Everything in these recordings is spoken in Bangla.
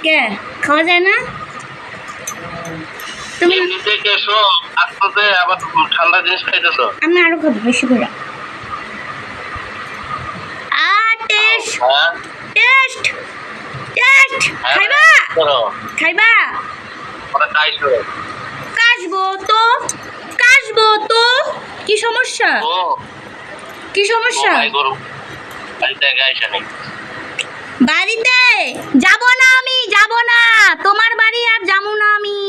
কে খাওয়া যায় না? তুমি ঠান্ডা জিনিস খাইতেছো? আমি আরো খাবো বেশি করে। টেস্ট টেস্ট টেস্ট খাইবা খাইবা? কাশবো তো কাশবো তো। কি সমস্যা? কি সমস্যা? বাড়িতে যাব না, আমি যাব না তোমার বাড়ি, আর যাবো না আমি।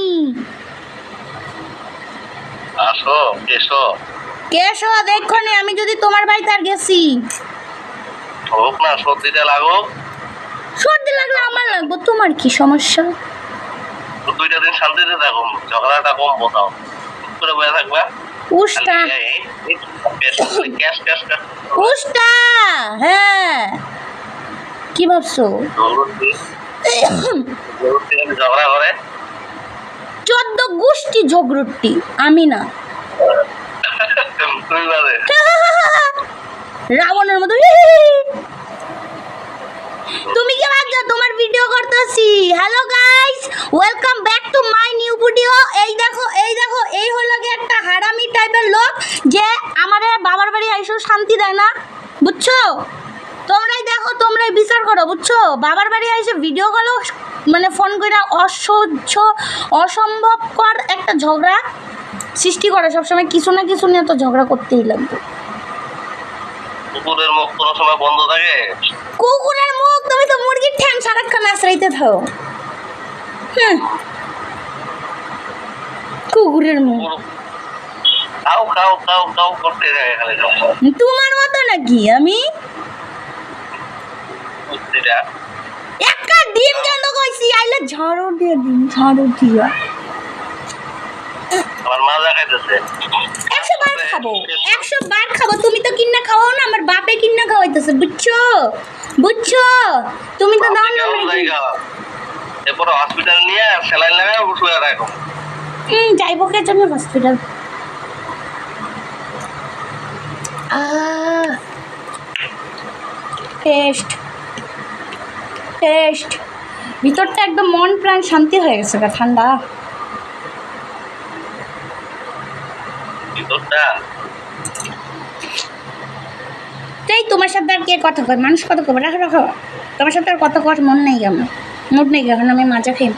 আসো এসো কেসো দেখো নি, আমি যদি তোমার বাড়িতে আর গেছি। হোক না, সর্দিটা লাগো। সর্দি লাগলে আমার লাগবো, তোমার কি সমস্যা? দুইটা দিন শান্তিতে থাকো, ঝগড়াটা কম বোঝাও। করে বয়ে থাকবা উষ্টা ক্যাশ ক্যাশ ক্যাশ। উষ্টা হ্যাঁ, কি ভাবছো? ঝগড়া করে 14 গোষ্ঠী ঝগড়টি, আমি না। তুমি বাদে রাবণের মতো। তুমি কি ভাবছো তোমার ভিডিও করতেছি? Hello guys, welcome back to my new video. এই দেখো এই দেখো, এই হলো গিয়ে একটা হারামি টাইপের লোক যে আমাদের বাবার বাড়ি আইসো শান্তি দেয় না, বুঝছো? তোমরাই দেখো, তোমরাই বিচার করো, বুঝছো? বাবার বাড়ি আইসে ভিডিও কল মানে ফোন করে অসহ্য অসম্ভবকর একটা ঝগড়া সৃষ্টি করে। সবসময় কিছু না কিছু নিয়ে তো ঝগড়া করতেই লাগবে। কুকুরের মুখ কোনো সময় বন্ধ থাকে? কুকুরের মুখ? তুমি তো মুরগির ঠ্যাং সারাক্ষণ আশ্রাইতে থাও। কুকুরের মুখ খাও খাও খাও খাও করতে থাকে খালি। তোমার মতো নাকি আমি? একটা ডিম কেন কইছি? আইলে ঝাড়ু দিয়ে দিন, ঝাড়ু দিয়া। আমার মাজা খাইতেছে। 100 বার খাবো, 100 বার খাবো। তুমি তো কিন্না খাওয়াও না, আমার বাপে কিন্না খাওয়াইতেছে, বুঝছো? বুঝছো? তুমি তো দাও না আমারে। এরপর হসপিটাল নিয়ে স্যালাইন লাগায় শুয়ে রাখো। যাইবো কে জন্য হসপিটাল? টেস্ট টেস্ট, ভিতরটা একদম মন প্রাণ শান্তি হয়ে গেছে গা, ঠান্ডা। ভিতরটা তাই তোমার সাথে আর কে কথা কয়? মানুষ কথা কবে? রাখো রাখো, তোমার সাথে আর কথা কওয়ার মন নেই, আমার মুড নেই, এখন আমি মাজা খাই।